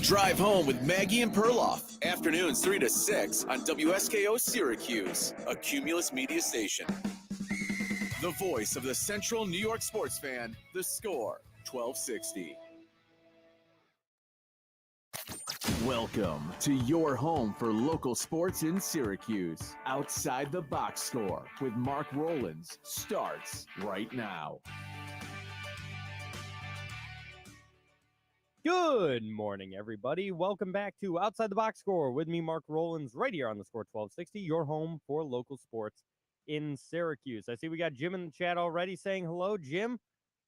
Drive Home with Maggie and Perloff. Afternoons 3 to 6 on WSKO Syracuse, a Cumulus media station. The voice of the Central New York sports fan, The Score, 1260. Welcome to your home for local sports in Syracuse. Outside the Box Score with Mark Rowlands starts right now. Good morning, everybody. Welcome back to Outside the Box Score with me, Mark Rowlands, right here on the Score 1260, your home for local sports in Syracuse. I see we got Jim in the chat already saying hello. Jim,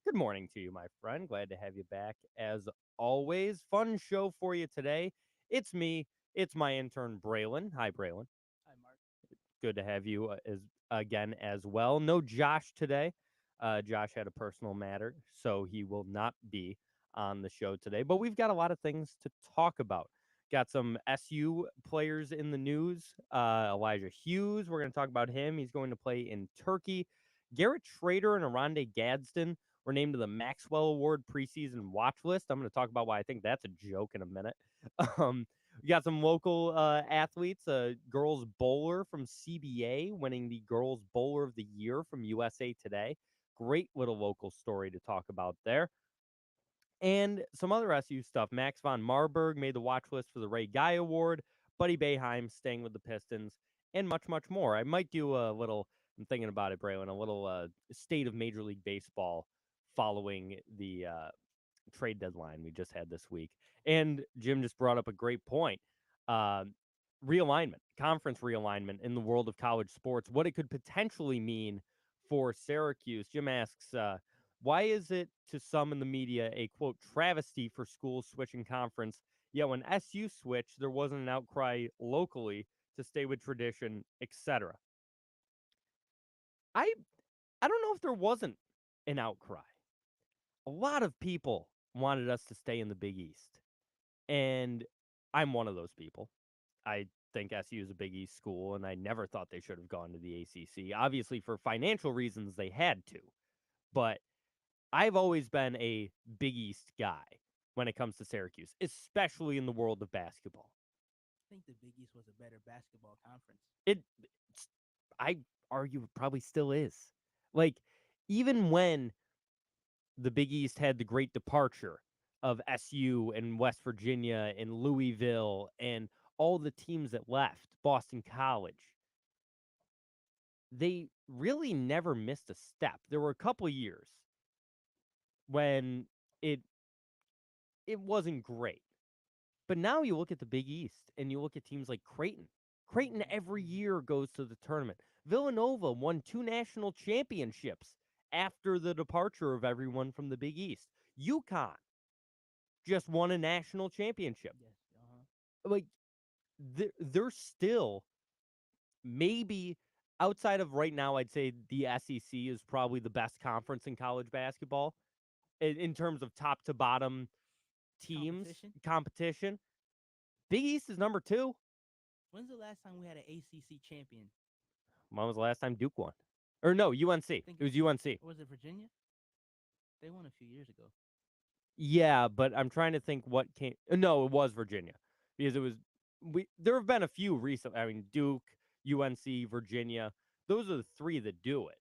good morning to you, my friend. Glad to have you back as always. Fun show for you today. It's me. It's my intern, Braylon. Hi, Braylon. Hi, Mark. Good to have you again as well. No Josh today. Josh had a personal matter, so he will not be on the show today, but we've got a lot of things to talk about. Got some SU players in the news. Elijah Hughes, we're going to talk about him. He's going to play in Turkey. Garrett Schrader and Aronde Gadsden were named to the Maxwell Award preseason watch list. I'm going to talk about why I think that's a joke in a minute. We got some local athletes. A girls bowler from CBA winning the girls bowler of the year from USA Today. Great little local story to talk about there. And some other SU stuff. Max von Marburg made the watch list for the Ray Guy Award. Buddy Boeheim staying with the Pistons. And much, much more. I might do a little, I'm thinking about it, Braylon, a little state of Major League Baseball following the trade deadline we just had this week. And Jim just brought up a great point. Realignment, conference realignment in the world of college sports, what it could potentially mean for Syracuse. Jim asks, why is it to some in the media a, quote, travesty for schools switching conference, yet when SU switched, there wasn't an outcry locally to stay with tradition, etc.? I don't know if there wasn't an outcry. A lot of people wanted us to stay in the Big East, and I'm one of those people. I think SU is a Big East school, and I never thought they should have gone to the ACC. Obviously, for financial reasons, they had to, but I've always been a Big East guy when it comes to Syracuse, especially in the world of basketball. I think the Big East was a better basketball conference. I argue it probably still is. Like, even when the Big East had the great departure of SU and West Virginia and Louisville and all the teams that left, Boston College, they really never missed a step. There were a couple of years when it wasn't great. But now you look at the Big East and you look at teams like Creighton. Creighton every year goes to the tournament. Villanova won 2 national championships after the departure of everyone from the Big East. UConn just won a national championship. Yes. Like, they're still, maybe outside of right now, I'd say the SEC is probably the best conference in college basketball in terms of top to bottom teams, competition. Big East is number 2. When's the last time we had an ACC champion? When was the last time Duke won? Or no, UNC. It was UNC. Was it Virginia? They won a few years ago. Yeah, but I'm trying to think what came. No, it was Virginia, because it was. There have been a few recent. I mean, Duke, UNC, Virginia. Those are the 3 that do it.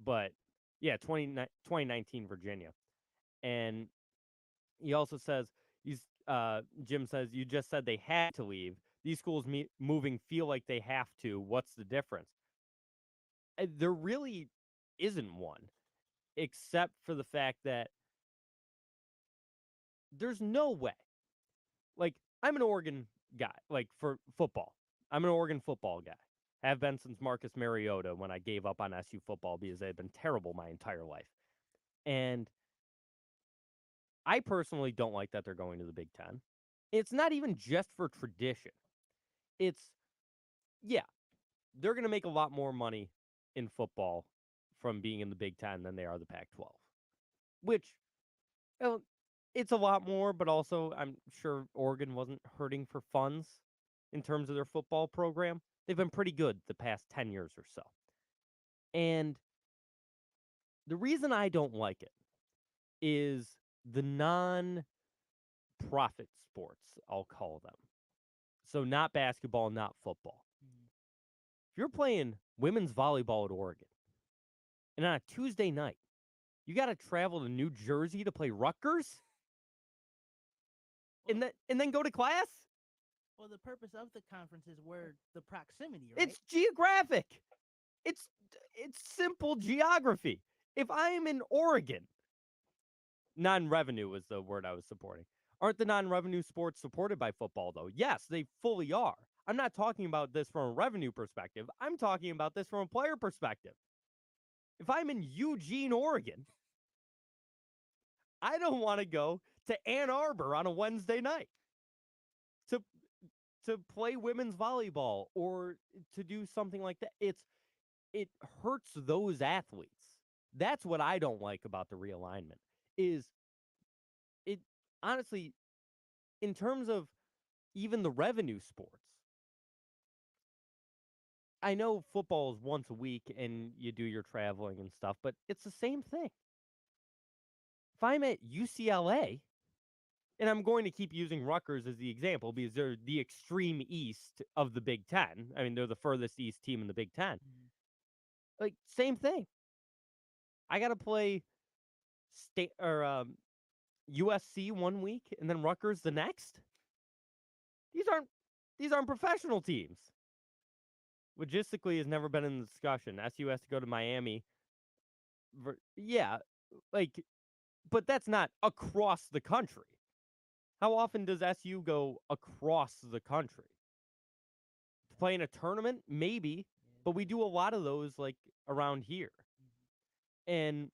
But yeah, 2019 Virginia. And he also says, Jim says, you just said they had to leave. These schools moving feel like they have to. What's the difference? There really isn't one, except for the fact that there's no way. Like, I'm an Oregon guy, like, for football. I'm an Oregon football guy. Have been since Marcus Mariota, when I gave up on SU football because they had been terrible my entire life. And I personally don't like that they're going to the Big Ten. It's not even just for tradition. It's, yeah, they're going to make a lot more money in football from being in the Big Ten than they are the Pac 12, which, well, it's a lot more, but also I'm sure Oregon wasn't hurting for funds in terms of their football program. They've been pretty good the past 10 years or so. And the reason I don't like it is the non-profit sports, I'll call them. So not basketball, not football. If you're playing women's volleyball at Oregon, and on a Tuesday night, you got to travel to New Jersey to play Rutgers, and then go to class? Well, the purpose of the conference is where the proximity, right? It's geographic. It's simple geography. If I'm in Oregon, non-revenue is the word I was supporting. Aren't the non-revenue sports supported by football, though? Yes, they fully are. I'm not talking about this from a revenue perspective. I'm talking about this from a player perspective. If I'm in Eugene, Oregon, I don't want to go to Ann Arbor on a Wednesday night to play women's volleyball or to do something like that. It hurts those athletes. That's what I don't like about the realignment. Is it honestly, in terms of even the revenue sports, I know football is once a week and you do your traveling and stuff, but it's the same thing. If I'm at UCLA, and I'm going to keep using Rutgers as the example because they're the extreme east of the Big Ten. I mean, they're the furthest east team in the Big Ten. Like, same thing. I got to play state or USC one week and then Rutgers the next. These aren't professional teams. Logistically has never been in the discussion. SU has to go to Miami. Yeah, like, but that's not across the country. How often does SU go across the country? To play in a tournament? Maybe, but we do a lot of those like around here. And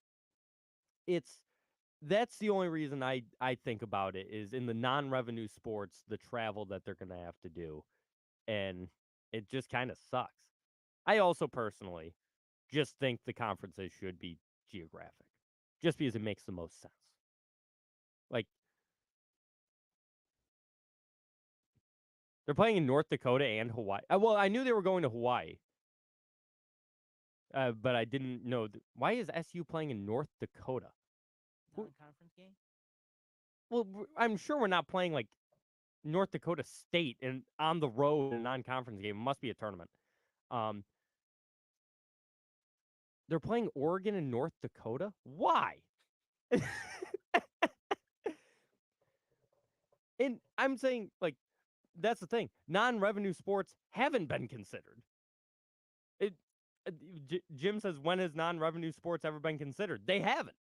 that's the only reason I think about it is in the non-revenue sports, the travel that they're going to have to do. And it just kind of sucks. I also personally just think the conferences should be geographic just because it makes the most sense. Like, they're playing in North Dakota and Hawaii. Well, I knew they were going to Hawaii, but I didn't know. Why is SU playing in North Dakota? Non-conference game? Well, I'm sure we're not playing like North Dakota State and on the road in a non-conference game. It must be a tournament. They're playing Oregon and North Dakota? Why? And I'm saying, like, that's the thing. Non-revenue sports haven't been considered. Jim says, when has non-revenue sports ever been considered? They haven't.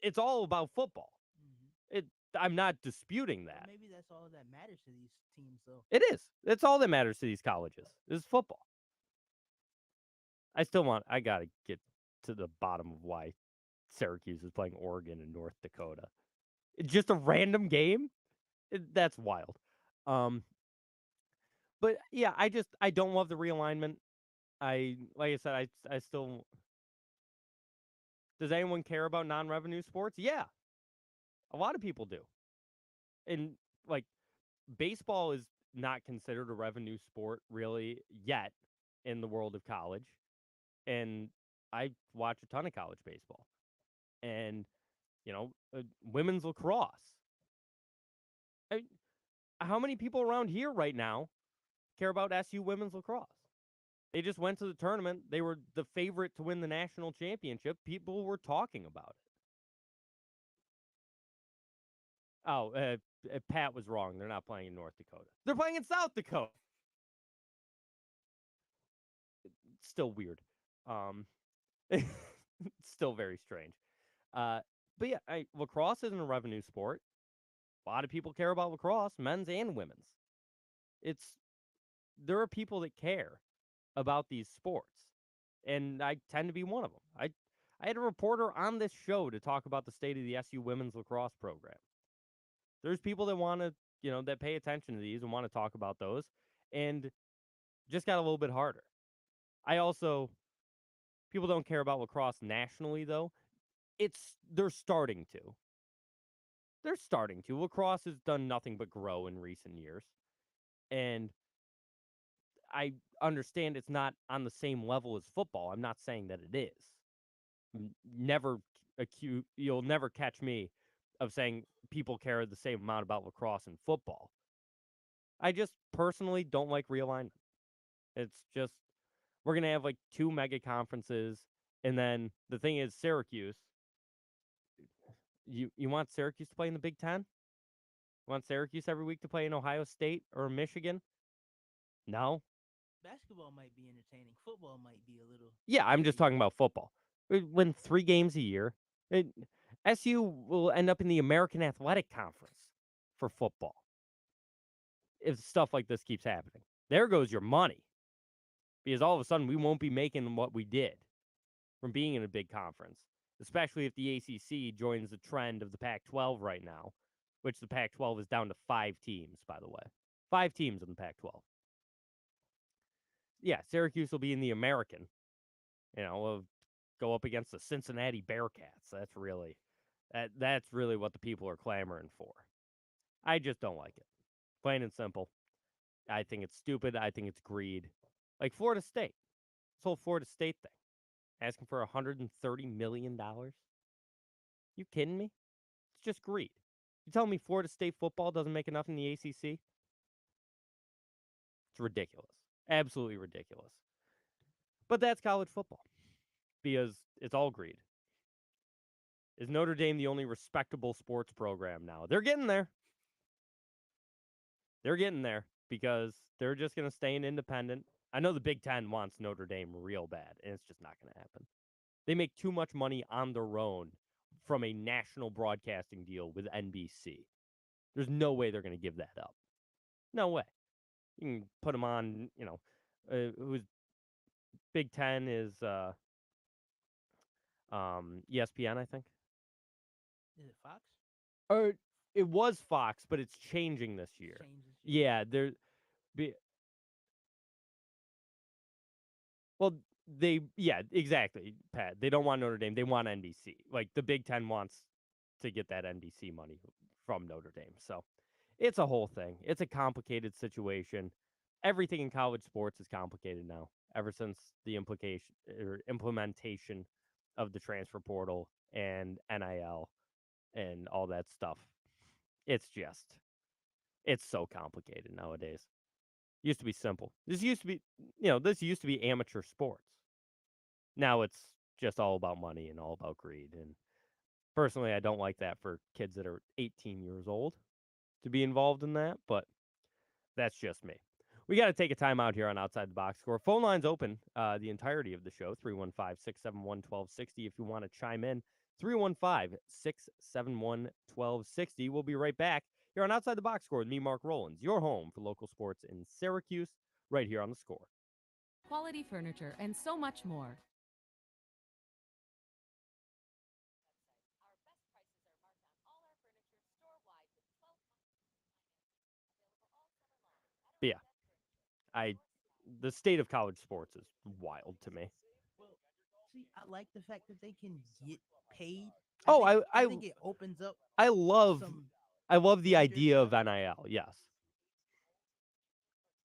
It's all about football. I'm not disputing that. Well, maybe that's all that matters to these teams, though. It is. That's all that matters to these colleges is football. I got to get to the bottom of why Syracuse is playing Oregon and North Dakota. It's just a random game? That's wild. But yeah, I don't love the realignment. Like I said, I still. Does anyone care about non-revenue sports? Yeah, a lot of people do. And like, baseball is not considered a revenue sport really yet in the world of college. And I watch a ton of college baseball. And women's lacrosse. How many people around here right now care about SU women's lacrosse? They just went to the tournament. They were the favorite to win the national championship. People were talking about it. Oh, Pat was wrong. They're not playing in North Dakota. They're playing in South Dakota. It's still weird. It's still very strange. But yeah, lacrosse isn't a revenue sport. A lot of people care about lacrosse, men's and women's. There are people that care about these sports, and I tend to be one of them. I had a reporter on this show to talk about the state of the SU women's lacrosse program. There's people that want to, that pay attention to these and want to talk about those, and just got a little bit harder. I also people don't care about lacrosse nationally though. They're starting to. They're starting to. Lacrosse has done nothing but grow in recent years. And I understand it's not on the same level as football. I'm not saying that it is. Never you'll never catch me of saying people care the same amount about lacrosse and football. I just personally don't like realignment. It's just we're gonna have like 2 mega conferences, and then the thing is Syracuse. You want Syracuse to play in the Big Ten? You want Syracuse every week to play in Ohio State or Michigan? No. Basketball might be entertaining. Football might be a little. Yeah, I'm just heavy. talking about football. We win 3 games a year. SU will end up in the American Athletic Conference for football if stuff like this keeps happening. There goes your money. Because all of a sudden we won't be making what we did from being in a big conference, especially if the ACC joins the trend of the Pac-12 right now, which the Pac-12 is down to 5 teams, by the way. 5 teams in the Pac-12. Yeah, Syracuse will be in the American. Go up against the Cincinnati Bearcats. That's really what the people are clamoring for. I just don't like it. Plain and simple. I think it's stupid. I think it's greed. Like Florida State. This whole Florida State thing. Asking for $130 million? You kidding me? It's just greed. You telling me Florida State football doesn't make enough in the ACC? It's ridiculous. Absolutely ridiculous. But that's college football. Because it's all greed. Is Notre Dame the only respectable sports program now? They're getting there. They're getting there because they're just going to stay an independent. I know the Big Ten wants Notre Dame real bad, and it's just not going to happen. They make too much money on their own from a national broadcasting deal with NBC. There's no way they're going to give that up. No way. You can put them on, who's Big Ten is ESPN, I think. Is it Fox? Or it was Fox, but it's changing this year. Yeah, exactly, Pat. They don't want Notre Dame. They want NBC. Like the Big Ten wants to get that NBC money from Notre Dame. So it's a whole thing. It's a complicated situation. Everything in college sports is complicated now, ever since the implementation of the transfer portal and NIL and all that stuff. It's so complicated nowadays. Used to be simple. This used to be amateur sports. Now it's just all about money and all about greed. And personally, I don't like that for kids that are 18 years old to be involved in that, but that's just me. We got to take a time out here on Outside the Box Score. Phone lines open the entirety of the show, 315-671-1260 if you want to chime in. 315-671-1260. We'll be right back here on Outside the Box Score with me, Mark Rowlands, your home for local sports in Syracuse, right here on the Score. Quality furniture and so much more. But yeah, the state of college sports is wild to me. Well, see, I like the fact that they can get paid. I think it opens up. I love the idea of stuff. NIL. Yes,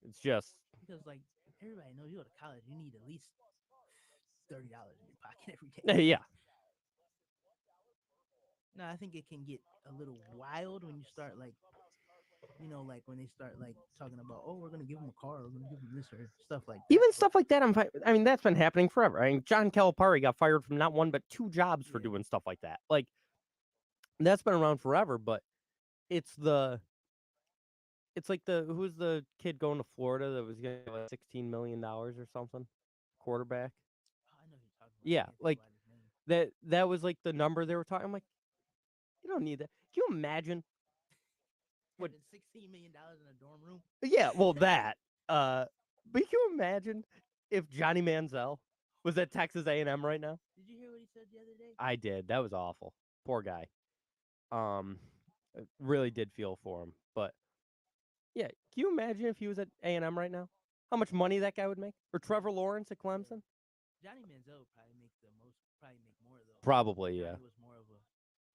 it's just because like everybody knows you go to college, you need at least $30 in your pocket every day. yeah. No, I think it can get a little wild when you start like when they start like talking about, oh, we're gonna give them a car, we're gonna give them this or stuff like that. Even stuff like that, I mean, that's been happening forever. I mean, John Calipari got fired from not one but 2 jobs for doing stuff like that. Like, that's been around forever. But it's like who's the kid going to Florida that was getting like $16 million or something, quarterback. Oh, I know you're talking about. Yeah, like that was like the number they were talking. I'm like, you don't need that. Can you imagine? What, $16 million in a dorm room? Yeah, well, that. But can you imagine if Johnny Manziel was at Texas A&M right now? Did you hear what he said the other day? I did. That was awful. Poor guy. Really did feel for him. But yeah, can you imagine if he was at A&M right now? How much money that guy would make? Or Trevor Lawrence at Clemson? Johnny Manziel would probably make more though. Probably, yeah. Johnny was more of a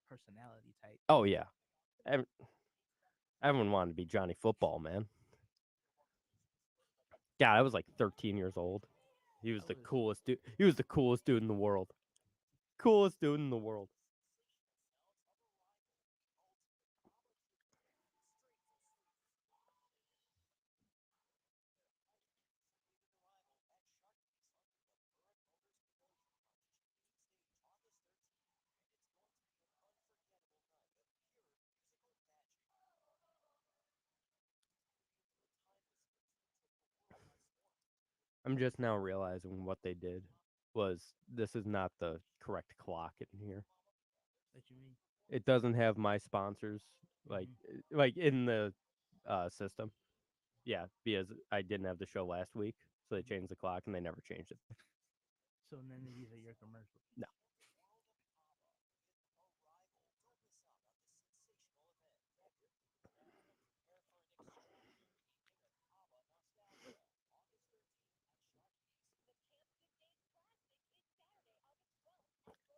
personality type. Oh yeah. Everyone wanted to be Johnny Football, man. God, I was like 13 years old. He was the coolest dude. He was the coolest dude in the world. Coolest dude in the world. I'm just now realizing what they did was this is not the correct clock in here. What you mean? It doesn't have my sponsors like in the system. Yeah, because I didn't have the show last week, so they changed the clock and they never changed it. So none of these are your commercials. No.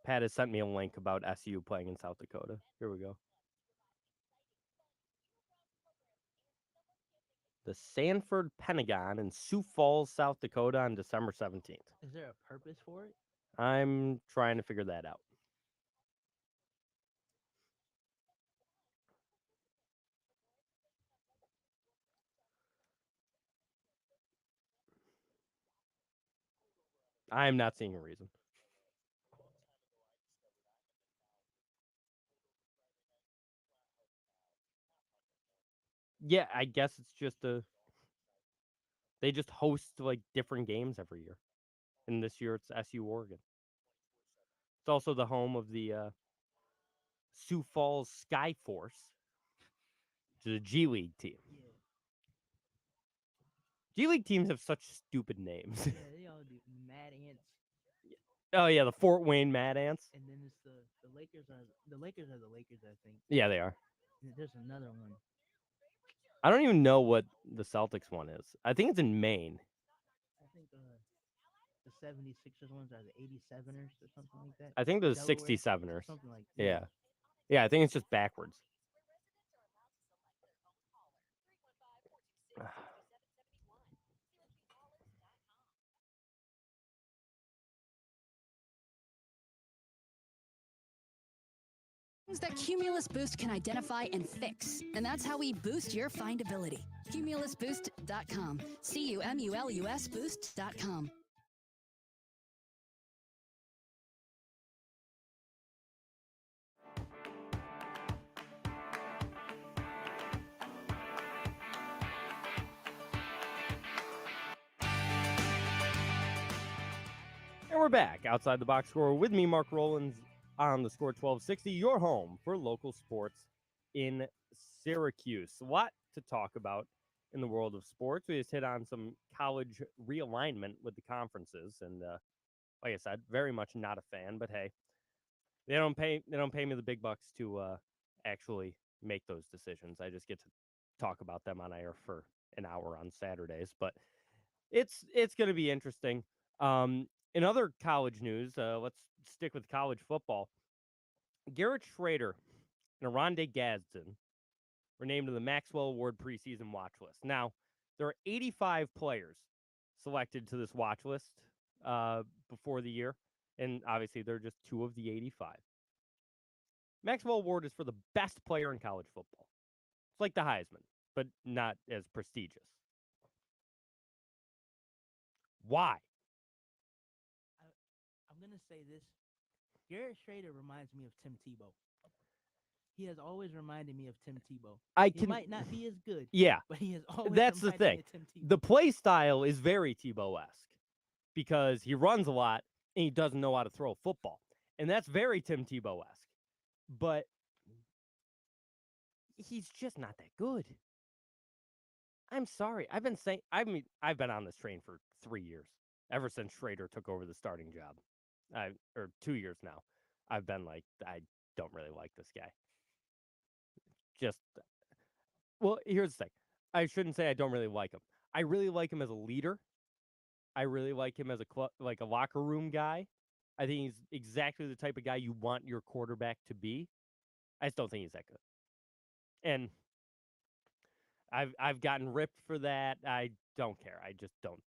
Pat has sent me a link about SU playing in South Dakota. Here we go. The Sanford Pentagon in Sioux Falls, South Dakota on December 17th. Is there a purpose for it? I'm trying to figure that out. I am not seeing a reason. Yeah, I guess it's just they just host like different games every year. And this year it's SU Oregon. It's also the home of the Sioux Falls Sky Force, which is a G League team. Yeah. G League teams have such stupid names. Yeah, they all do. Mad Ants. Oh yeah, the Fort Wayne Mad Ants. And then it's the Lakers are the Lakers, I think. Yeah, they are. And there's another one. I don't even know what the Celtics one is. I think it's in Maine. I think the 76ers ones are the 87ers or something like that. I think the Delaware, 67ers. something like Yeah. Yeah, I think it's just backwards. Things that Cumulus Boost can identify and fix. And that's how we boost your findability. CumulusBoost.com. CUMULUS Boost.com. And we're back outside the box score with me, Mark Rowlands, on the score 1260, your home for local sports in Syracuse. A lot to talk about in the world of sports. We just hit on some college realignment with the conferences, and like I said, very much not a fan. But hey, they don't pay me the big bucks to actually make those decisions. I just get to talk about them on air for an hour on Saturdays. But it's going to be interesting. In other college news, let's stick with college football. Garrett Schrader and Aronde Gadsden were named to the Maxwell Award preseason watch list. Now, there are 85 players selected to this watch list before the year, and obviously they're just two of the 85. Maxwell Award is for the best player in college football. It's like the Heisman, but not as prestigious. Why? I'm gonna say this. Garrett Schrader reminds me of Tim Tebow. He has always reminded me of Tim Tebow. He might not be as good. Yeah, but he has always. That's the reminded me thing. of Tim Tebow. The play style is very Tebow-esque because he runs a lot and he doesn't know how to throw a football, and that's very Tim Tebow-esque. But he's just not that good. I'm sorry. I've been on this train for 3 years, ever since Schrader took over the starting job. Or 2 years now. I've been like, I don't really like this guy. just well, here's the thing. I shouldn't say I don't really like him. I really like him as a leader. I really like him as a locker room guy. I think he's exactly the type of guy you want your quarterback to be. I just don't think he's that good. And I've gotten ripped for that. I don't care. I just don't.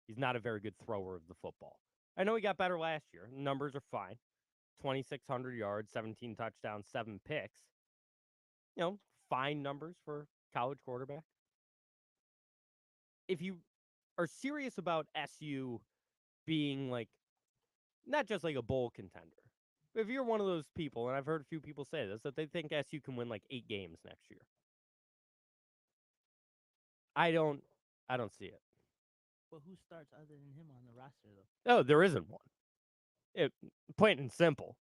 He's not a very good thrower of the football. I know he got better last year. Numbers are fine. 2,600 yards, 17 touchdowns, 7 picks. You know, fine numbers for college quarterback. If you are serious about SU being like not just like a bowl contender. If you're one of those people, and I've heard a few people say this, that they think SU can win like 8 games next year. I don't see it. But who starts other than him on the roster though? Oh, there isn't one. Plain and simple.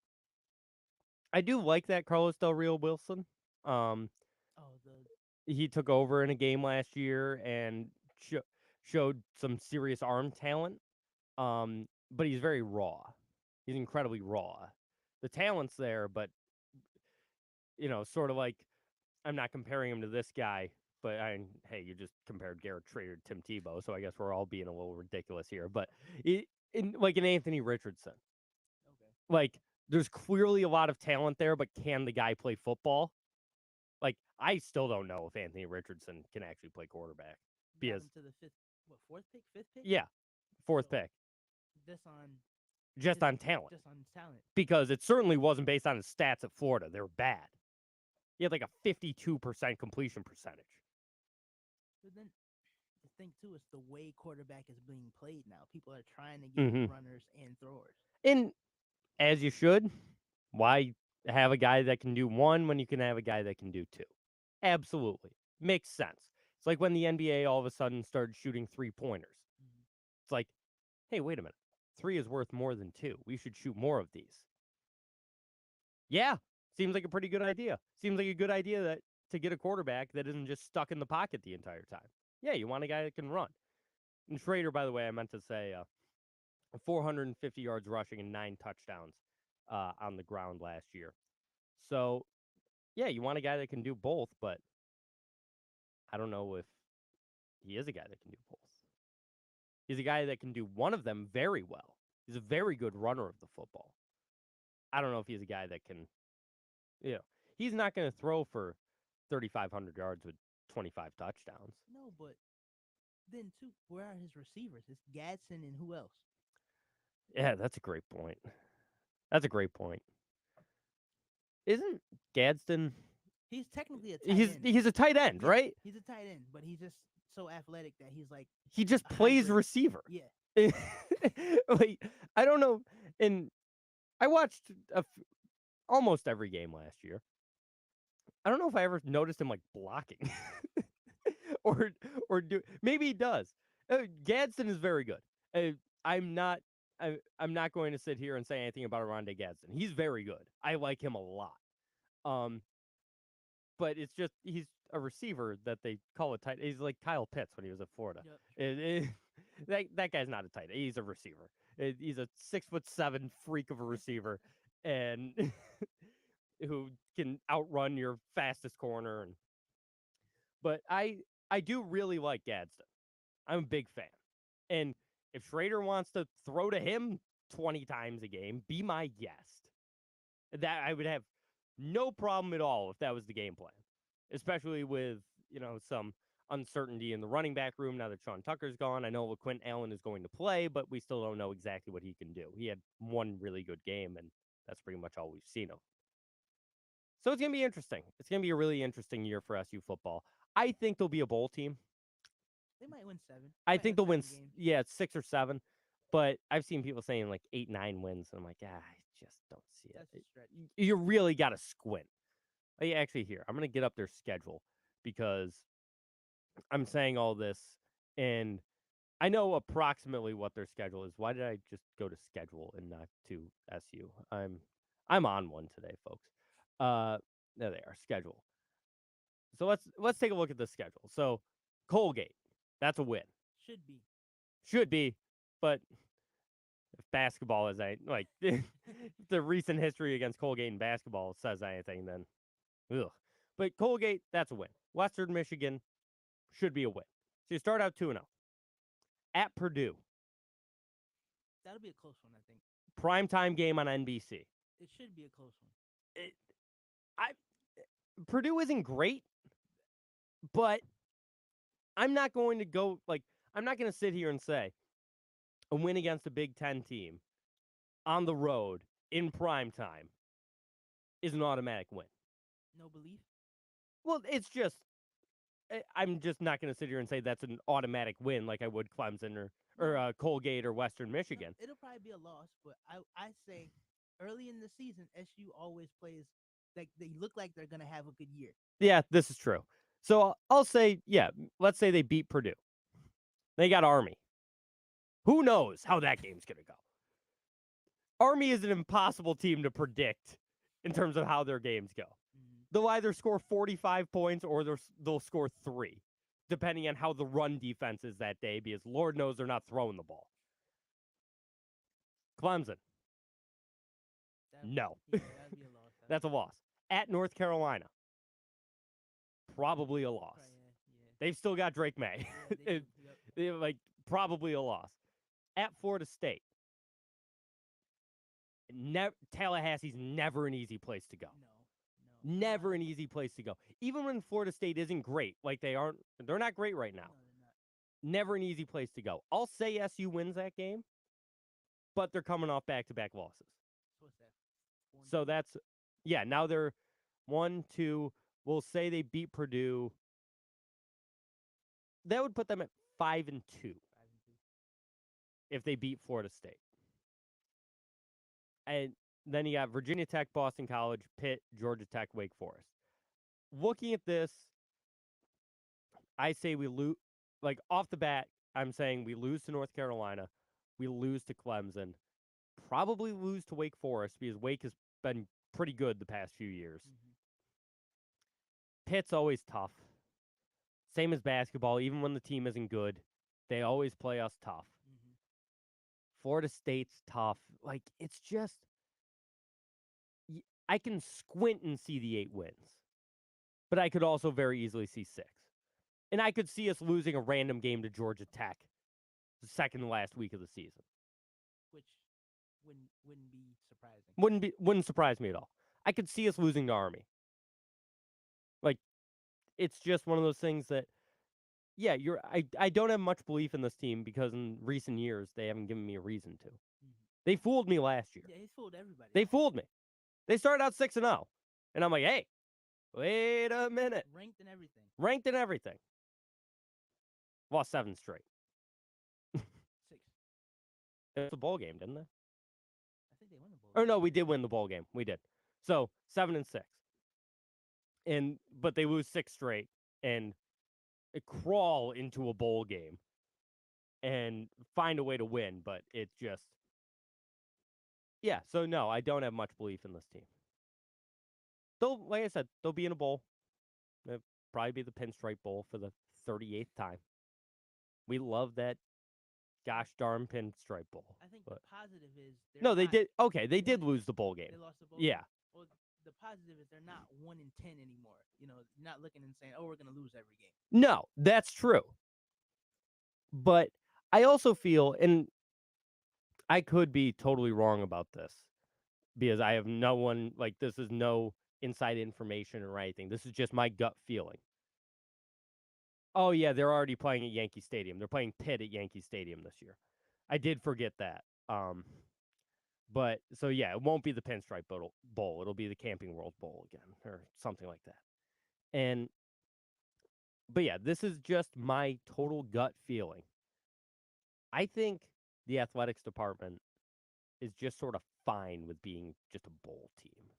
I do like that Carlos Del Rio Wilson. He took over in a game last year and showed some serious arm talent. But he's very raw. He's incredibly raw. The talent's there, but sort of like I'm not comparing him to this guy, but hey, you just compared Garrett Trader to Tim Tebow, so I guess we're all being a little ridiculous here. But like an Anthony Richardson, like there's clearly a lot of talent there, but can the guy play football? Like I still don't know if Anthony Richardson can actually play quarterback. Because to the fourth pick, fifth pick? Yeah, fourth pick. Just on talent. Just on talent. Because it certainly wasn't based on his stats at Florida. They were bad. He had like a 52% completion percentage. But then the thing too is the way quarterback is being played now. People are trying to get runners and throwers. And as you should, why have a guy that can do one when you can have a guy that can do two? Absolutely. Makes sense. It's like when the NBA all of a sudden started shooting 3-pointers. It's like, hey, wait a minute. 3 is worth more than 2. We should shoot more of these. Yeah, seems like a pretty good idea. Seems like a good idea to get a quarterback that isn't just stuck in the pocket the entire time. Yeah, you want a guy that can run. And Schrader, by the way, I meant to say 450 yards rushing and 9 touchdowns on the ground last year. So, yeah, you want a guy that can do both, but I don't know if he is a guy that can do both. He's a guy that can do one of them very well. He's a very good runner of the football. I don't know if he's a guy that can, he's not going to throw for 3,500 yards with 25 touchdowns. No, but then, too, where are his receivers? It's Gadsden and who else? Yeah, that's a great point. Isn't Gadsden... He's technically a tight end. He's a tight end, right? He's a tight end, but he's just so athletic that he's like... He just plays receiver. Yeah. Like, I don't know. And I watched almost every game last year. I don't know if I ever noticed him, like, blocking. or maybe he does. Gadsden is very good. I'm not going to sit here and say anything about Oronde Gadsden. He's very good. I like him a lot. But it's just he's a receiver that they call a tight. He's like Kyle Pitts when he was at Florida. Yep. That guy's not a tight end. He's a receiver. He's a 6'7" freak of a receiver, and who can outrun your fastest corner. But I do really like Gadsden. I'm a big fan, and if Schrader wants to throw to him 20 times a game, be my guest. That I would have no problem at all if that was the game plan, especially with, some uncertainty in the running back room now that Sean Tucker's gone. I know LaQuint Allen is going to play, but we still don't know exactly what he can do. He had one really good game, and that's pretty much all we've seen of. So it's going to be interesting. It's going to be a really interesting year for SU football. I think they'll be a bowl team. They might win 7. I think they'll win, 6 or 7. But I've seen people saying like 8, 9 wins, and I'm like, I just don't see it. You really got to squint. Actually, here, I'm going to get up their schedule because I'm saying all this, and I know approximately what their schedule is. Why did I just go to schedule and not to SU? I'm on one today, folks. There they are, schedule. So let's take a look at the schedule. So Colgate, that's a win. Should be, but if basketball is the recent history against Colgate in basketball says anything, then ugh. But Colgate, that's a win. Western Michigan should be a win. So you start out 2-0. At Purdue, That'll be a close one, I think. primetime game on NBC. It should be a close one. Purdue isn't great, but I'm not going to go I'm not going to sit here and say a win against a Big Ten team on the road in prime time is an automatic win. No belief? Well, it's just I'm just not going to sit here and say that's an automatic win like I would Clemson or Colgate or Western Michigan. It'll probably be a loss, but I say early in the season, SU always plays like they look like they're gonna have a good year. Yeah, this is true. So I'll say, yeah, let's say they beat Purdue. They got Army. Who knows how that game's going to go? Army is an impossible team to predict in terms of how their games go. They'll either score 45 points or they'll score 3, depending on how the run defense is that day, because Lord knows they're not throwing the ball. Clemson. No. That'd be a loss. That's a loss. At North Carolina. Probably a loss. They've still got Drake May. Probably a loss. At Florida State. Tallahassee's never an easy place to go. No. Never an easy place to go. Even when Florida State isn't great, they're not great right now. No, they're not. Never an easy place to go. I'll say SU wins that game, but they're coming off back-to-back losses. So what's that? So that's, now they're 1, 2, we'll say they beat Purdue. That would put them at 5-2 if they beat Florida State. And then you got Virginia Tech, Boston College, Pitt, Georgia Tech, Wake Forest. Looking at this, I say we lose. Off the bat, I'm saying we lose to North Carolina. We lose to Clemson. Probably lose to Wake Forest because Wake has been pretty good the past few years. Pitt's always tough. Same as basketball. Even when the team isn't good, they always play us tough. Florida State's tough. It's just, I can squint and see the 8 wins, but I could also very easily see 6. And I could see us losing a random game to Georgia Tech the second to last week of the season. Which wouldn't be surprising. Wouldn't surprise me at all. I could see us losing to Army. It's just one of those things that, I don't have much belief in this team because in recent years they haven't given me a reason to. They fooled me last year. Yeah, he fooled everybody. They fooled me. They started out 6-0. And I'm like, hey, wait a minute. Ranked and everything. Lost 7 straight. 6. It was a bowl game, didn't they? I think they won the bowl. Or no, we did win the bowl game. We did. So 7-6. But they lose 6 straight and crawl into a bowl game and find a way to win. But it just, so no, I don't have much belief in this team. They'll, like I said, they'll be in a bowl. They'll probably be the Pinstripe Bowl for the 38th time. We love that gosh darn Pinstripe Bowl. I think but the positive is they did. Okay, they did lose the bowl game. They lost the bowl Yeah. game. Well, the positive is they're not 1-10 anymore. You're not looking and saying, "Oh, we're gonna lose every game." No, that's true. But I also feel, and I could be totally wrong about this because I have this is no inside information or anything. This is just my gut feeling. Oh, yeah, they're already playing at Yankee Stadium. They're playing Pitt at Yankee Stadium this year. I did forget that. But, so yeah, it won't be the Pinstripe Bowl. It'll be the Camping World Bowl again or something like that. But yeah, this is just my total gut feeling. I think the athletics department is just sort of fine with being just a bowl team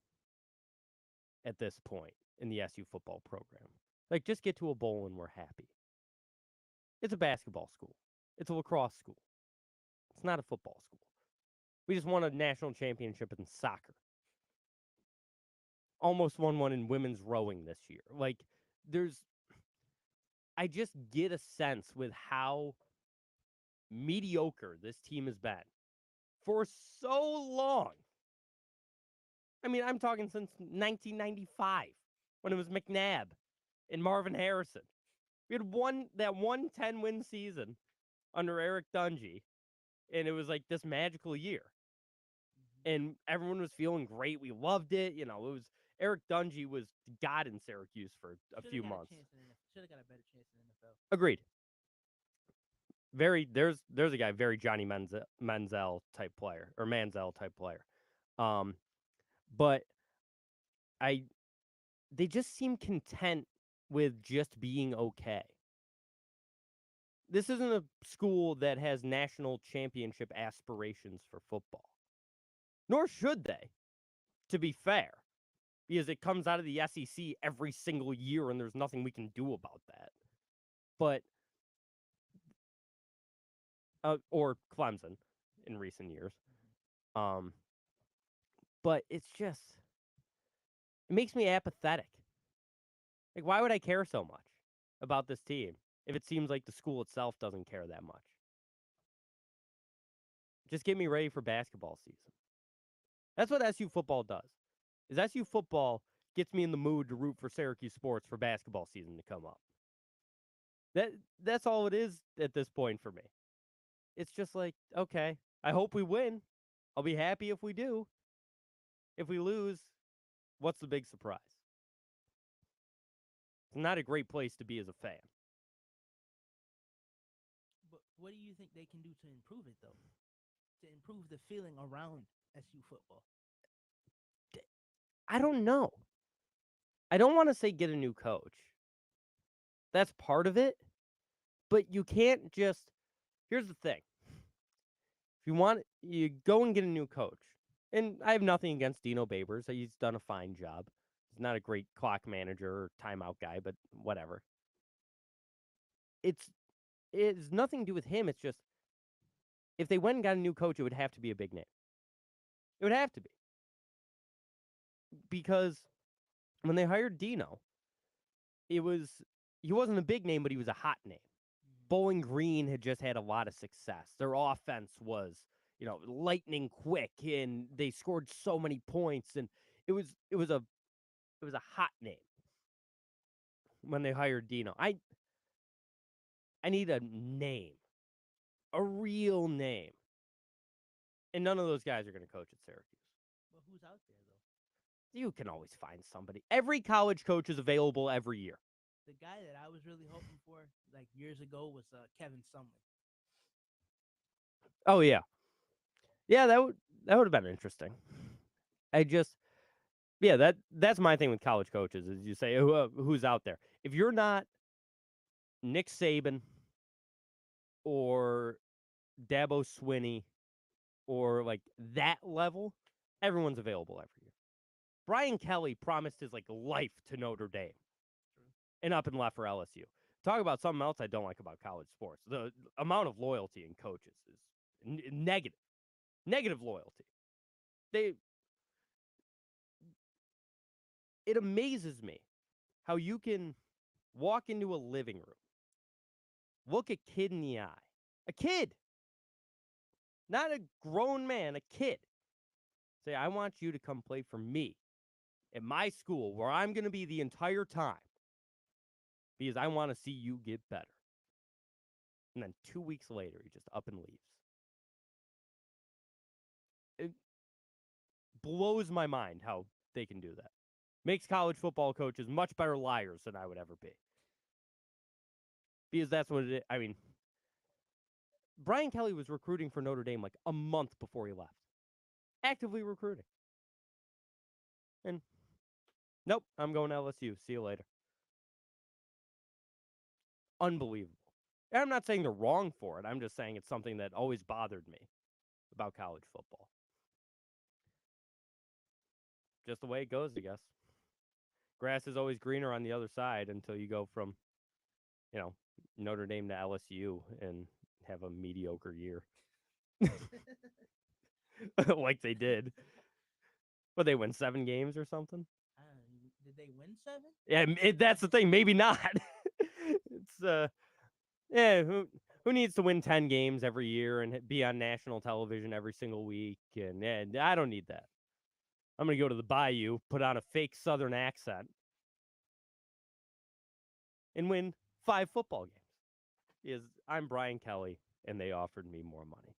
at this point in the SU football program. Just get to a bowl and we're happy. It's a basketball school. It's a lacrosse school. It's not a football school. We just won a national championship in soccer. Almost won one in women's rowing this year. I just get a sense with how mediocre this team has been for so long. I mean, I'm talking since 1995. when it was McNabb and Marvin Harrison. We had that 10-win season under Eric Dungy, and it was like this magical year. And everyone was feeling great. We loved it. It was Eric Dungy was God in Syracuse for a few months. Should have got a better chance in the NFL. Agreed. There's a guy, very Johnny Manziel type player, or Manziel type player. But they just seem content with just being okay. This isn't a school that has national championship aspirations for football. Nor should they, to be fair, because it comes out of the SEC every single year and there's nothing we can do about that. But, or Clemson in recent years. But it's just, it makes me apathetic. Like, why would I care so much about this team if it seems like the school itself doesn't care that much? Just get me ready for basketball season. That's what SU football does. Is SU football gets me in the mood to root for Syracuse sports for basketball season to come up. That's all it is at this point for me. It's just like, okay, I hope we win. I'll be happy if we do. If we lose, what's the big surprise? It's not a great place to be as a fan. But what do you think they can do to improve it, though? To improve the feeling around SU football? I don't know. I don't want to say get a new coach. That's part of it. But you can't just... Here's the thing. If you want, you go and get a new coach. And I have nothing against Dino Babers. He's done a fine job. He's not a great clock manager or timeout guy, but whatever. It's nothing to do with him. It's just, if they went and got a new coach, it would have to be a big name. It would have to be. Because when they hired Dino, he wasn't a big name, but he was a hot name. Bowling Green had just had a lot of success. Their offense was, lightning quick, and they scored so many points, and it was a hot name when they hired Dino. I need a name, a real name, and none of those guys are going to coach at Syracuse. Well, who's out there, though? You can always find somebody. Every college coach is available every year. The guy that I was really hoping for, like years ago, was Kevin Sumlin. Oh yeah, that would have been interesting. That's my thing with college coaches is you say who's out there. If you're not Nick Saban or Dabo Swinney or like that level, everyone's available every year. Brian Kelly promised his life to Notre Dame. And up and left for LSU. Talk about something else I don't like about college sports. The amount of loyalty in coaches is negative. Negative loyalty. It amazes me how you can walk into a living room, look a kid in the eye. A kid! Not a grown man, a kid. Say, I want you to come play for me at my school where I'm going to be the entire time. Because I want to see you get better. And then 2 weeks later, he just up and leaves. It blows my mind how they can do that. Makes college football coaches much better liars than I would ever be. Because that's what it is. I mean, Brian Kelly was recruiting for Notre Dame a month before he left. Actively recruiting. And, nope, I'm going to LSU. See you later. Unbelievable. And I'm not saying they're wrong for it. I'm just saying it's something that always bothered me about college football. Just the way it goes, I guess. Grass is always greener on the other side until you go from, Notre Dame to LSU and have a mediocre year. Like they did. But they win 7 games or something? Did they win 7? Yeah, that's the thing. Maybe not. It's who needs to win 10 games every year and be on national television every single week? And I don't need that. I'm gonna go to the Bayou, put on a fake Southern accent, and win 5 football games. Is I'm Brian Kelly, and they offered me more money.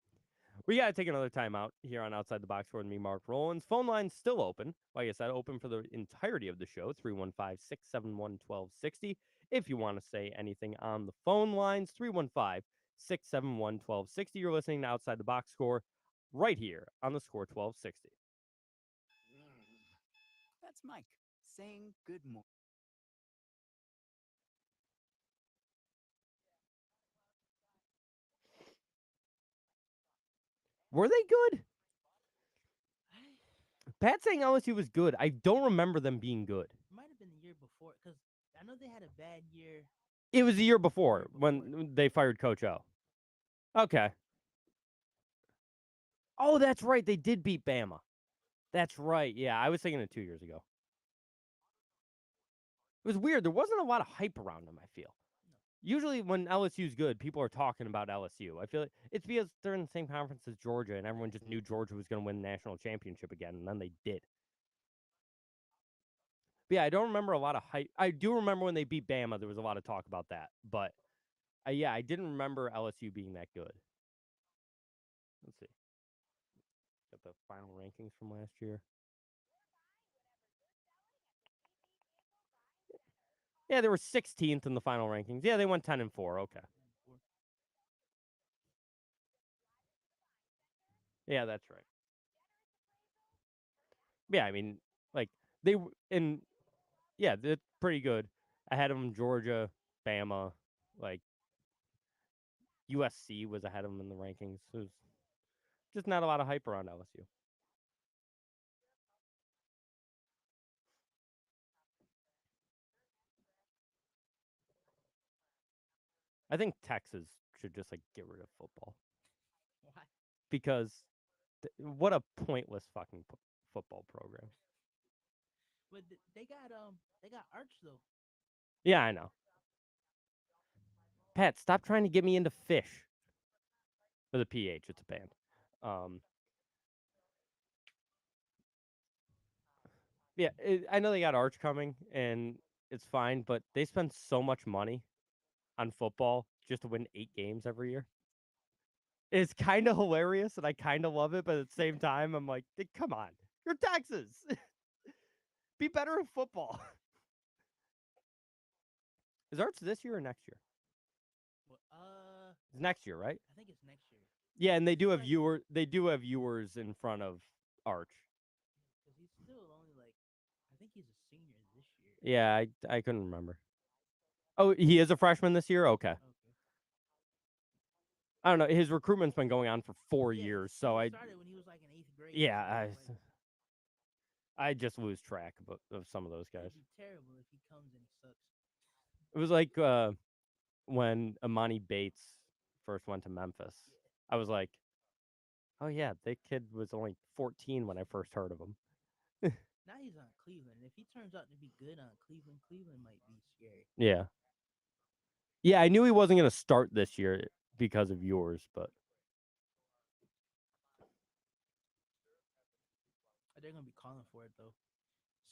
We got to take another time out here on Outside the Box Score with me, Mark Rowlands. Phone line's still open. Like I said, open for the entirety of the show, 315-671-1260. If you want to say anything on the phone lines, 315-671-1260. You're listening to Outside the Box Score right here on the Score 1260. That's Mike saying good morning. Were they good? Pat saying LSU was good. I don't remember them being good. It might have been the year before because I know they had a bad year. It was the year before when they fired Coach O. Okay. Oh, that's right. They did beat Bama. That's right. Yeah, I was thinking it 2 years ago. It was weird. There wasn't a lot of hype around them, I feel. Usually when LSU's good, people are talking about LSU. I feel like it's because they're in the same conference as Georgia, and everyone just knew Georgia was going to win the national championship again, and then they did. But yeah, I don't remember a lot of hype. I do remember when they beat Bama, there was a lot of talk about that. But, yeah, I didn't remember LSU being that good. Let's see. Got the final rankings from last year. Yeah, they were 16th in the final rankings. Yeah, they went 10-4. Okay. Yeah, that's right. Yeah, I mean, like they yeah, they're pretty good. Ahead of them, Georgia, Bama, like USC was ahead of them in the rankings. So it was just not a lot of hype around LSU. I think Texas should just like get rid of football. Why? Because what a pointless fucking football program. But they got Arch though. Yeah, I know. Pat, stop trying to get me into fish. With a PH, it's a band. Yeah, I know they got Arch coming, and it's fine, but they spend so much money on football just to win 8 games every year. It's kind of hilarious, and I kind of love it, but at the same time, I'm like, come on. You're Texas. Be better at football. Is Arch this year or next year? Well, It's next year, right? I think it's next year. Yeah, and they do have viewers in front of Arch. Because he's still only like, I think he's a senior this year. Yeah, I couldn't remember. Oh, he is a freshman this year? Okay. I don't know. His recruitment's been going on for 4 years, so he started when he was like in 8th grade. Yeah, I just lose track of some of those guys. It'd be terrible if he comes and he sucks. It was like when Amani Bates first went to Memphis. I was like, oh yeah, that kid was only 14 when I first heard of him. Now he's on Cleveland. If he turns out to be good on Cleveland, Cleveland might be scary. Yeah. Yeah, I knew he wasn't going to start this year because of yours, but They're going to be calling for it, though.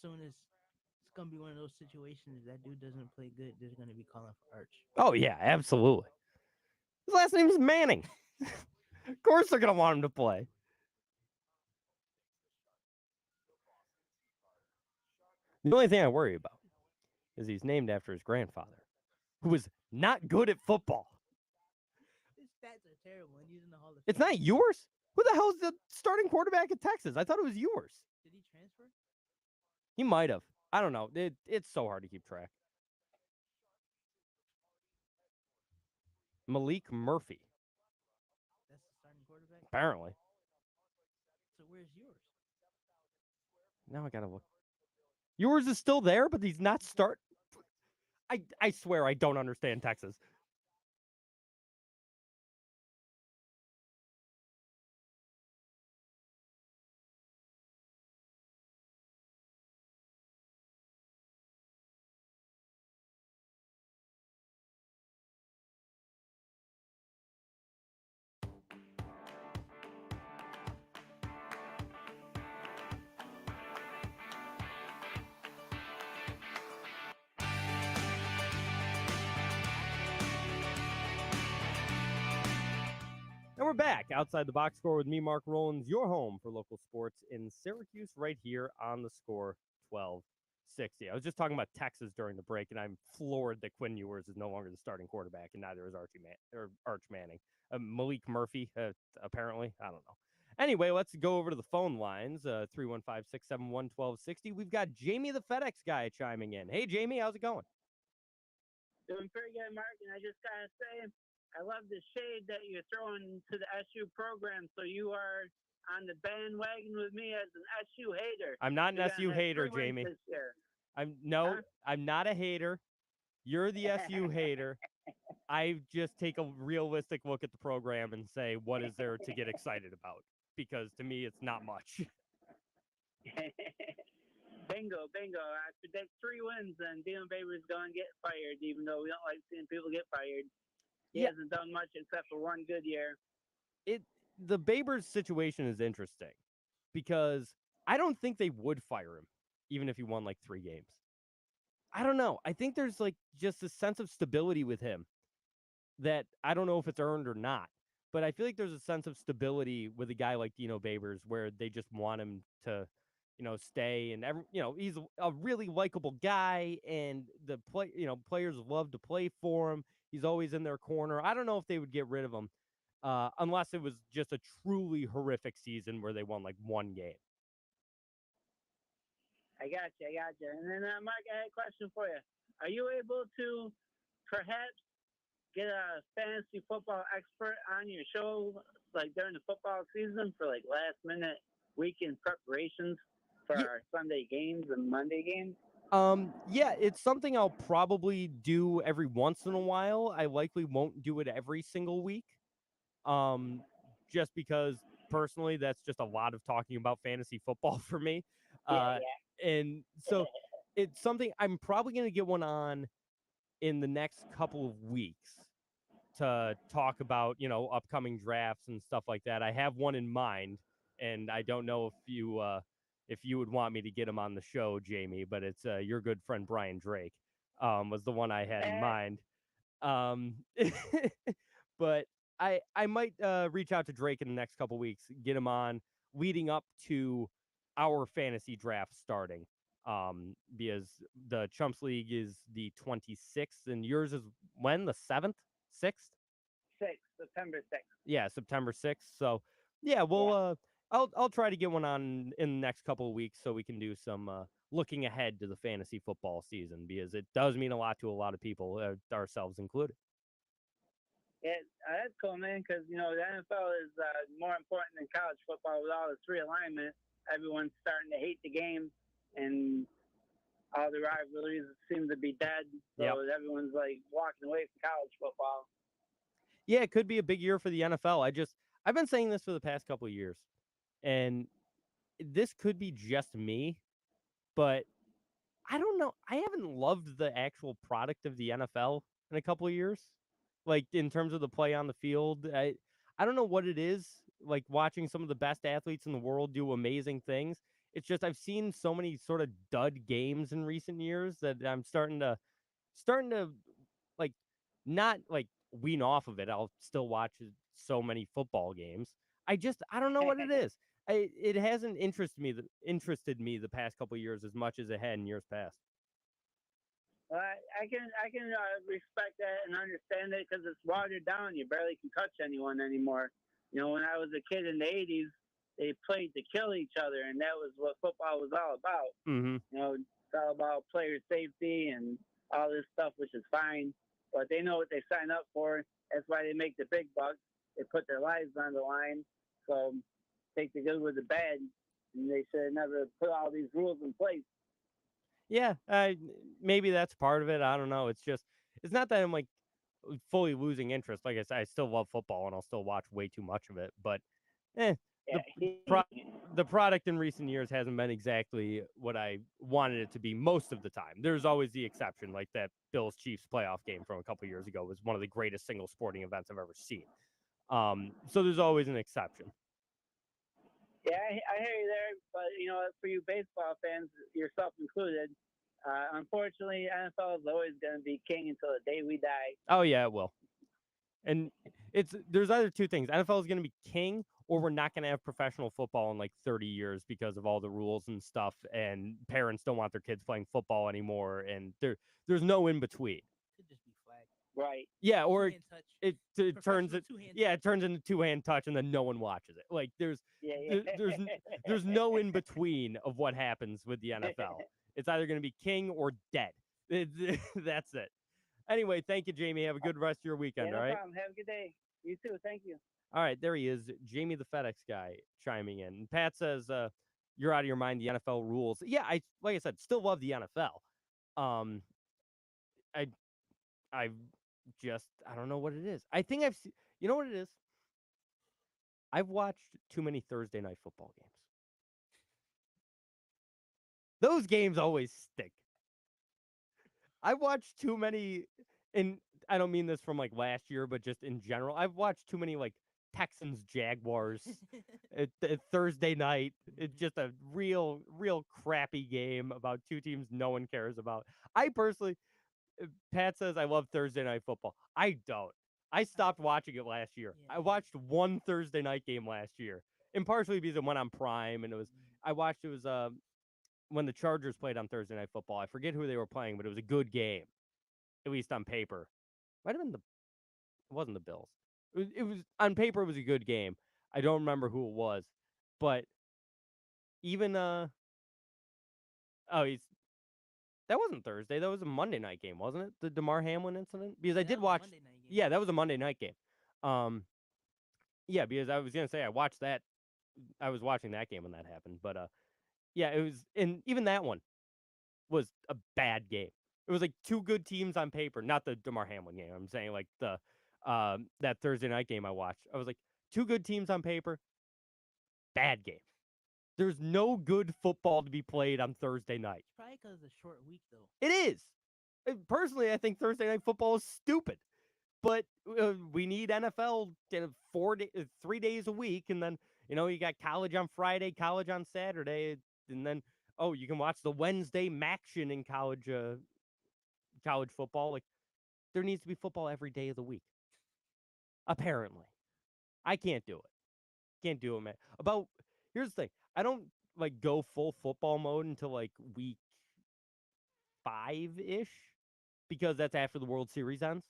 Soon as it's going to be one of those situations, if that dude doesn't play good, they're going to be calling for Arch. oh yeah, absolutely. His last name is Manning. Of course they're going to want him to play. The only thing I worry about is he's named after his grandfather, who was not good at football. His stats are terrible, and he's in the Hall of Fame. It's not yours? Who the hell is the starting quarterback at Texas? I thought it was yours. Did he transfer? He might have. I don't know. It's so hard to keep track. Malik Murphy. That's the starting quarterback? Apparently. So where's yours? Now I gotta look. Yours is still there, but he's not start. I swear I don't understand Texas. And we're back outside the box score with me, Mark Rowlands, your home for local sports in Syracuse, right here on the score 1260. I was just talking about Texas during the break, and I'm floored that Quinn Ewers is no longer the starting quarterback, and neither is Arch Manning. Malik Murphy, apparently. I don't know. Anyway, let's go over to the phone lines, 315-671-1260. We've got Jamie the FedEx guy chiming in. Hey, Jamie, how's it going? Doing pretty good, Mark, and I just gotta say, I love the shade that you're throwing to the SU program. So you are on the bandwagon with me as an SU hater. I'm not an SU hater, Jamie. I'm not a hater. You're the SU hater. I just take a realistic look at the program and say, what is there to get excited about? Because to me, it's not much. Bingo. I predict 3 wins, and Deion Baber's going to get fired, even though we don't like seeing people get fired. He hasn't done much except for one good year. The Babers situation is interesting because I don't think they would fire him, even if he won like 3 games. I don't know. I think there's like just a sense of stability with him that I don't know if it's earned or not. But I feel like there's a sense of stability with a guy like Dino Babers where they just want him to, stay, and he's a really likable guy, and the players love to play for him. He's always in their corner. I don't know if they would get rid of him unless it was just a truly horrific season where they won like 1 game. I got you. And then, Mike, I had a question for you. Are you able to perhaps get a fantasy football expert on your show, like during the football season, for like last-minute weekend preparations for our Sunday games and Monday games? Yeah, it's something I'll probably do every once in a while. I likely won't do it every single week. Just because personally, that's just a lot of talking about fantasy football for me. And so it's something I'm probably going to get one on in the next couple of weeks to talk about, upcoming drafts and stuff like that. I have one in mind, and I don't know if you would want me to get him on the show, Jamie, but it's your good friend Brian Drake was the one I had in mind. But I might reach out to Drake in the next couple weeks, get him on leading up to our fantasy draft starting. Because the Chumps League is the 26th, and yours is when? The 7th? 6th? September 6th. Yeah, September 6th. So, yeah, I'll try to get one on in the next couple of weeks so we can do some looking ahead to the fantasy football season, because it does mean a lot to a lot of people, ourselves included. Yeah, that's cool, man, because, the NFL is more important than college football with all this realignment. Everyone's starting to hate the game, and all the rivalries seem to be dead. So everyone's like walking away from college football. Yeah, it could be a big year for the NFL. I've been saying this for the past couple of years, and this could be just me, but I don't know. I haven't loved the actual product of the NFL in a couple of years. Like in terms of the play on the field, I don't know what it is. Like watching some of the best athletes in the world do amazing things. It's just I've seen so many sort of dud games in recent years that I'm starting to like not like wean off of it. I'll still watch so many football games. I don't know what it is. It hasn't interested me the past couple of years as much as it had in years past. I can respect that and understand it because it's watered down. You barely can touch anyone anymore. When I was a kid in the 80s, they played to kill each other, and that was what football was all about. Mm-hmm. It's all about player safety and all this stuff, which is fine. But they know what they sign up for. That's why they make the big bucks. They put their lives on the line. So take the good with the bad. And they should have never put all these rules in place. Yeah, maybe that's part of it. I don't know. It's not that I'm like fully losing interest. Like I said, I still love football and I'll still watch way too much of it. But the product in recent years hasn't been exactly what I wanted it to be most of the time. There's always the exception, like that Bills-Chiefs playoff game from a couple years ago was one of the greatest single sporting events I've ever seen. So there's always an exception. Yeah, I hear you there, but for you baseball fans, yourself included, unfortunately, NFL is always going to be king until the day we die. Oh yeah, it will. And there's either two things. NFL is going to be king, or we're not going to have professional football in like 30 years because of all the rules and stuff, and parents don't want their kids playing football anymore, and there's no in between. Could just be flag. Right. Yeah, or Two-hand touch. it turns Professional it two-hand yeah, touch. it turns into two-hand touch, and then no one watches it. Like Yeah, there's no in between of what happens with the NFL. It's either going to be king or dead. That's it. Anyway, thank you, Jamie. Have a good rest of your Yeah, weekend. no All right. problem. Have a good day. You too. Thank you. All right, there he is, Jamie the FedEx guy chiming in. And Pat says, "You're out of your mind. The NFL rules." Yeah, like I said, still love the NFL. Um, I I I don't know what it is. I think I've seen. You know what it is? I've watched too many Thursday night football games. Those games always stick. I've watched too many, and I don't mean this from like last year, but just in general. I've watched too many like Texans Jaguars Thursday night. It's just a real crappy game about two teams no one cares about. I personally, Pat says I love Thursday night football. I don't. I stopped watching it last year. Yeah. I watched one Thursday night game last year, and partially because it went on Prime, and it was I watched it was when the Chargers played on Thursday night football. I forget who they were playing, but it was a good game, at least on paper. Might have been it wasn't the Bills. It was on paper. It was a good game. I don't remember who it was, but even oh, that wasn't Thursday. That was a Monday night game, wasn't it? The DeMar Hamlin incident? Because I That did was a watch. Monday night game. Yeah, that was a Monday night game. Yeah, because I was gonna say I watched that. I was watching that game when that happened, but yeah, it was, and even that one was a bad game. It was like two good teams on paper, not the DeMar Hamlin game. I'm saying like the that Thursday night game I watched. I was like two good teams on paper, bad game. There's no good football to be played on Thursday night. It's probably because it's a short week, though. It is. Personally, I think Thursday night football is stupid. But we need NFL 3 days a week, and then you got college on Friday, college on Saturday, and then you can watch the Wednesday action in college football. Like there needs to be football every day of the week. Apparently, I can't do it. Can't do it, man. Here's the thing: I don't like go full football mode until like week 5-ish, because that's after the World Series ends.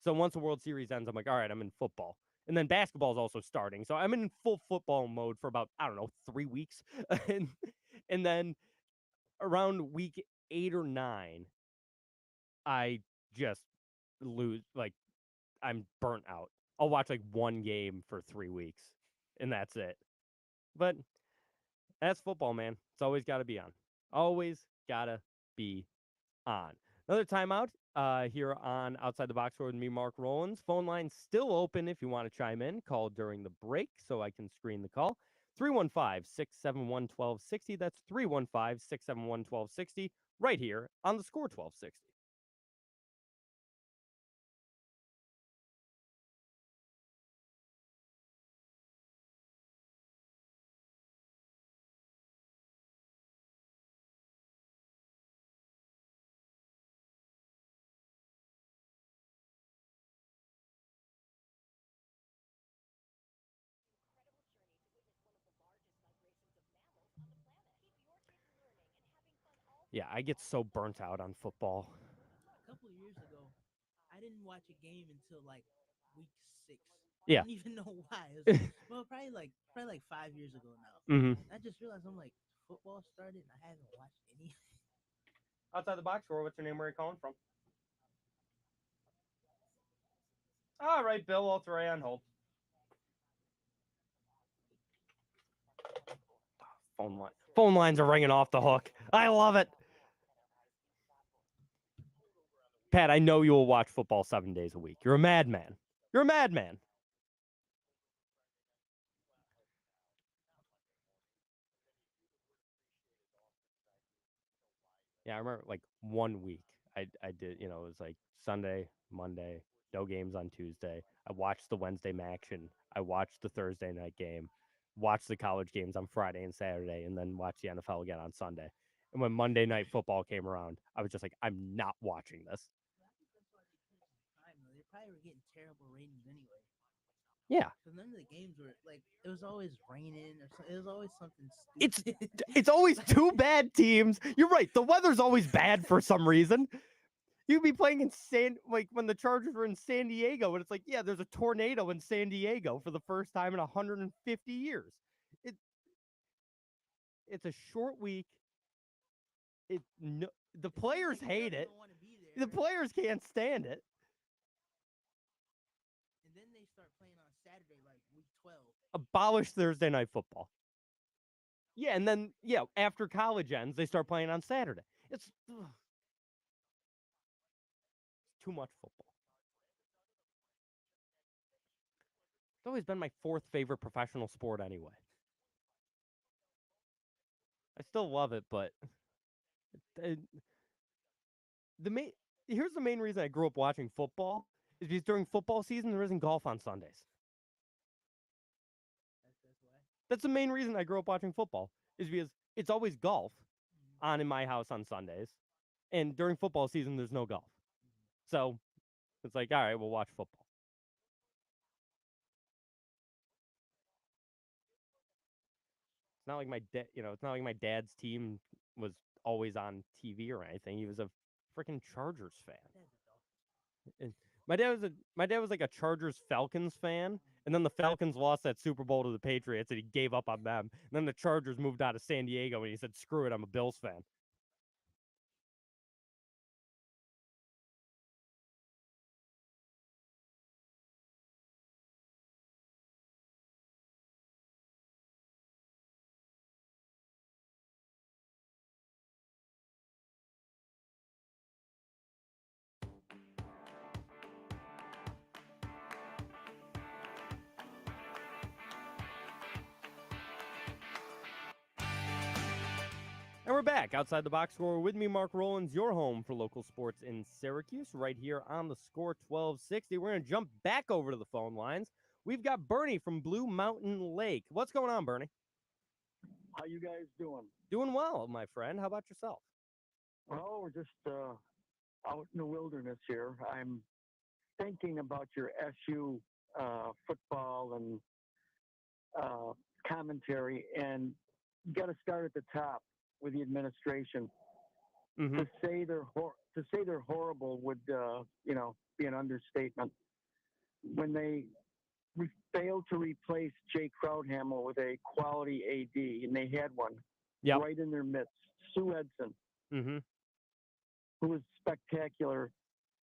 So once the World Series ends, I'm like, all right, I'm in football. And then basketball is also starting. So I'm in full football mode for about, I don't know, 3 weeks. and then around week 8 or 9, I just lose. Like, I'm burnt out. I'll watch like one game for 3 weeks, and that's it. But that's football, man. It's always got to be on. Always got to be on. Another timeout here on Outside the Box Score with me, Mark Rowlands. Phone line still open if you want to chime in. Call during the break so I can screen the call. 315-671-1260. That's 315-671-1260 right here on the Score 1260. Yeah, I get so burnt out on football. A couple of years ago, I didn't watch a game until like week 6. Yeah. I don't even know why. It was, well, probably like 5 years ago now. Mm-hmm. I just realized I'm like, football started and I haven't watched any. Outside the Box Score, what's your name? Where are you calling from? All right, Bill, I'll throw you on hold. Phone lines are ringing off the hook. I love it. Pat, I know you will watch football 7 days a week. You're a madman. You're a madman. Yeah, I remember like 1 week I did, it was like Sunday, Monday, no games on Tuesday. I watched the Wednesday action. I watched the Thursday night game, watched the college games on Friday and Saturday, and then watched the NFL again on Sunday. And when Monday night football came around, I was just like, I'm not watching this. I think that's why they put it on Prime, though. They probably were getting terrible ratings anyway. Yeah. Because none of the games were like it was always raining or it was always something It's stupid. it's always two bad teams. You're right. The weather's always bad for some reason. You'd be playing in like when the Chargers were in San Diego, and it's like, yeah, there's a tornado in San Diego for the first time in 150 years. It it's a short week. The players hate it. The players can't stand it. And then they start playing on Saturday, like week 12. Abolish Thursday night football. Yeah, and then after college ends, they start playing on Saturday. It's too much football. It's always been my fourth favorite professional sport anyway. I still love it, but here's the main reason I grew up watching football is because during football season there isn't golf on Sundays. That's the main reason I grew up watching football is because it's always golf on in my house on Sundays, and during football season there's no golf. So it's like, all right, we'll watch football. It's not like it's not like my dad's team was always on TV or anything. He was a freaking Chargers fan. And my dad was like a Chargers Falcons fan, and then the Falcons lost that Super Bowl to the Patriots, and he gave up on them. And then the Chargers moved out of San Diego, and he said, "Screw it, I'm a Bills fan." And we're back outside the box score with me, Mark Rowlands, your home for local sports in Syracuse, right here on the Score 1260. We're going to jump back over to the phone lines. We've got Bernie from Blue Mountain Lake. What's going on, Bernie? How you guys doing? Doing well, my friend. How about yourself? Well, we're just out in the wilderness here. I'm thinking about your SU football and commentary, and you got to start at the top with the administration. Mm-hmm. To say they're horrible would be an understatement. When they failed to replace Jay Krauthammer with a quality AD, and they had one right in their midst, Sue Edson, who was spectacular.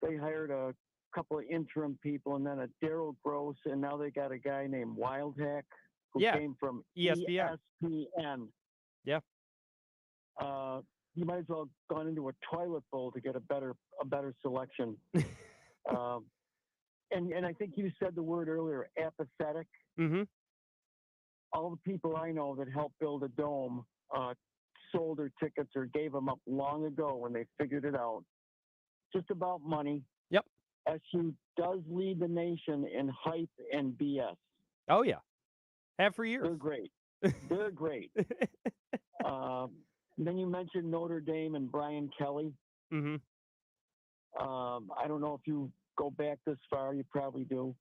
They hired a couple of interim people, and then a Daryl Gross, and now they got a guy named Wildhack who came from ESPN. Yeah. You might as well have gone into a toilet bowl to get a better selection. And I think you said the word earlier, apathetic. Mm-hmm. All the people I know that helped build a dome sold their tickets or gave them up long ago when they figured it out. Just about money. Yep. SU does lead the nation in hype and BS. Oh, yeah. Have for years. They're great. They're great. Then you mentioned Notre Dame and Brian Kelly. Mm-hmm. I don't know if you go back this far. You probably do.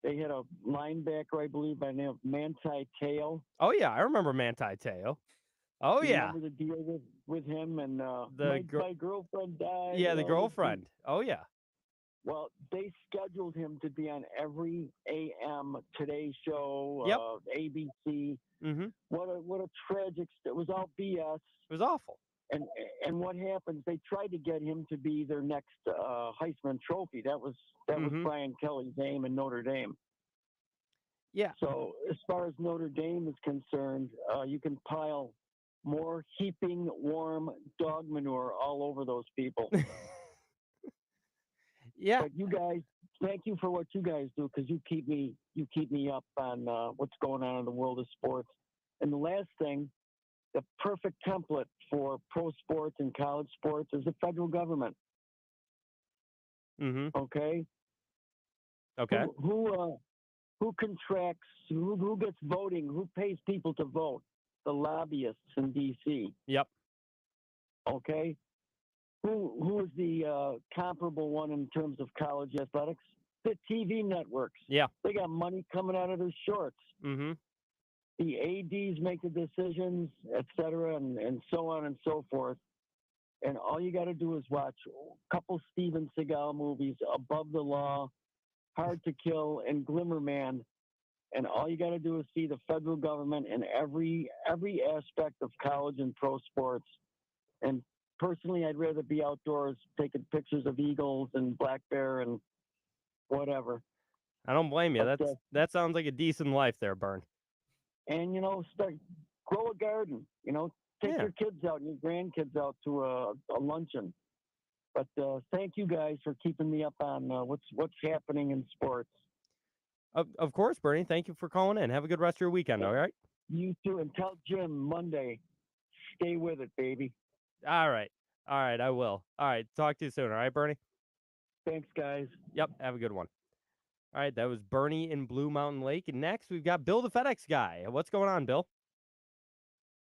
They had a linebacker, I believe, by the name of Manti Te'o. Oh, yeah. I remember Manti Te'o. Oh, yeah. Remember the deal with him and my girlfriend died. Yeah, the girlfriend. Oh, yeah. Well, they scheduled him to be on every AM Today Show, ABC. Mm-hmm. What a tragic. It was all BS. It was awful. And what happens? They tried to get him to be their next Heisman Trophy. That was Brian Kelly's aim in Notre Dame. Yeah. So as far as Notre Dame is concerned, you can pile more heaping warm dog manure all over those people. Yeah. But you guys, thank you for what you guys do, because you keep me up on what's going on in the world of sports. And the last thing, the perfect template for pro sports and college sports is the federal government. Mm-hmm. Okay. Okay. Who contracts? Who gets voting? Who pays people to vote? The lobbyists in D.C. Yep. Okay. Who is the comparable one in terms of college athletics? the TV networks. Yeah. They got money coming out of their shorts. Mm-hmm. The ADs make the decisions, et cetera, and so on and so forth. And all you got to do is watch a couple Steven Seagal movies, Above the Law, Hard to Kill, and Glimmer Man. And all you got to do is see the federal government in every aspect of college and pro sports. And personally, I'd rather be outdoors taking pictures of eagles and black bear and whatever. I don't blame you. But, That sounds like a decent life there, Bern. And grow a garden. Take your kids out and your grandkids out to a luncheon. But thank you guys for keeping me up on what's happening in sports. Of course, Bernie. Thank you for calling in. Have a good rest of your weekend, all right? You too. And tell Jim Monday, stay with it, baby. All right. All right, I will. All right, talk to you soon, all right, Bernie? Thanks, guys. Yep, have a good one. All right, that was Bernie in Blue Mountain Lake. And next, we've got Bill the FedEx guy. What's going on, Bill?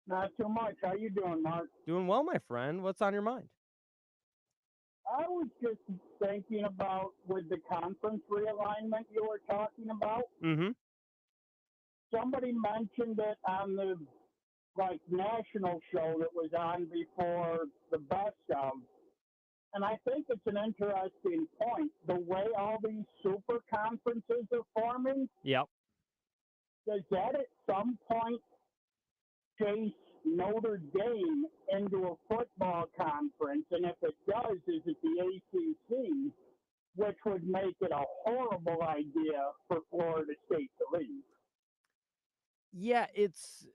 Not too much. How you doing, Mark? Doing well, my friend. What's on your mind? I was just thinking about with the conference realignment you were talking about. Mm-hmm. Somebody mentioned it on the national show that was on before the best of. And I think it's an interesting point. The way all these super conferences are forming, Yep. does that at some point chase Notre Dame into a football conference? And if it does, is it the ACC, which would make it a horrible idea for Florida State to leave? Yeah, it's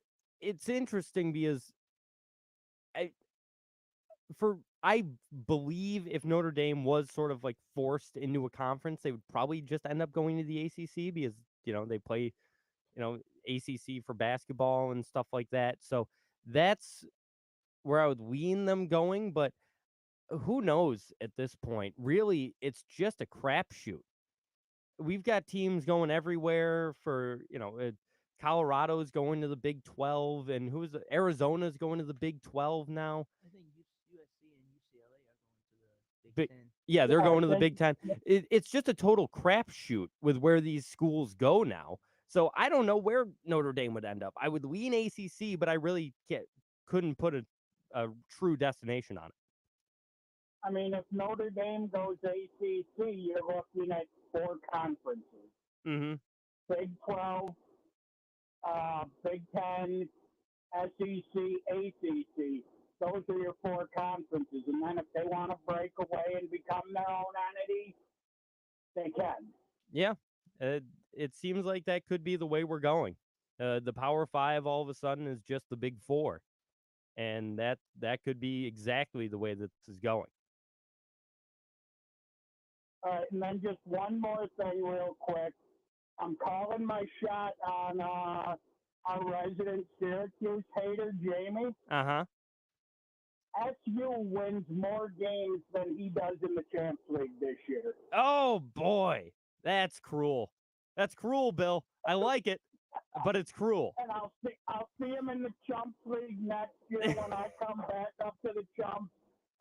interesting because I believe if Notre Dame was sort of like forced into a conference, they would probably just end up going to the ACC because, they play, ACC for basketball and stuff like that. So that's where I would lean them going. But who knows at this point? Really, it's just a crapshoot. We've got teams going everywhere for, Colorado's going to the Big 12, and Arizona's going to the Big 12 now. I think USC and UCLA are going to the Big Ten. Yeah, they're going to the Big Ten. It's just a total crapshoot with where these schools go now. So I don't know where Notre Dame would end up. I would lean ACC, but I really couldn't put a true destination on it. I mean, if Notre Dame goes ACC, you're looking at 4 conferences. Mm-hmm. Big 12, Big 10, SEC, ACC. Those are your 4 conferences. And then if they want to break away and become their own entity, they can. Yeah, it seems like that could be the way we're going. The Power 5 all of a sudden is just the Big 4. And that could be exactly the way that this is going. All right, and then just one more thing real quick. I'm calling my shot on our resident Syracuse hater, Jamie. Uh-huh. SU wins more games than he does in the Champs League this year. Oh, boy. That's cruel. That's cruel, Bill. I like it, but it's cruel. And I'll see him in the Chumps League next year when I come back up to the Chumps,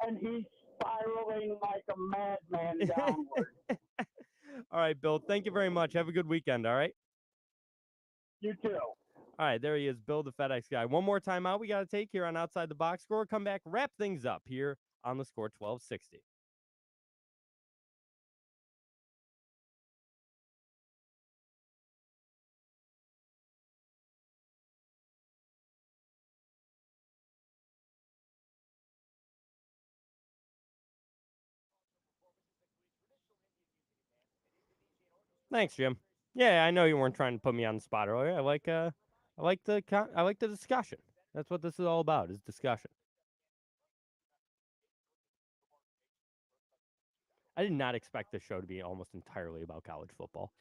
and he's spiraling like a madman downward. All right, Bill. Thank you very much. Have a good weekend, all right? You too. All right, there he is, Bill the FedEx guy. One more time out we got to take here on Outside the Box Score. Come back, wrap things up here on the Score 1260. Thanks, Jim. Yeah, I know you weren't trying to put me on the spot earlier. I like the discussion. That's what this is all about, is discussion. I did not expect this show to be almost entirely about college football.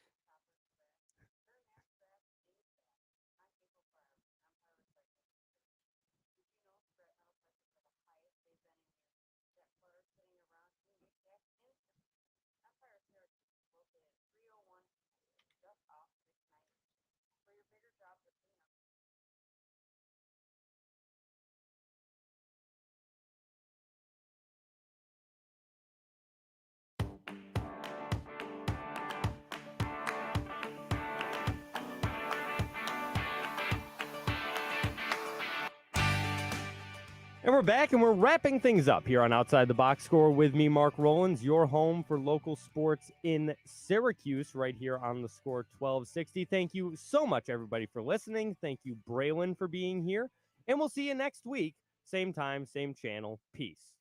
And we're back, and we're wrapping things up here on Outside the Box Score with me, Mark Rowlands, your home for local sports in Syracuse, right here on the Score 1260. Thank you so much, everybody, for listening. Thank you, Braylon, for being here. And we'll see you next week. Same time, same channel. Peace.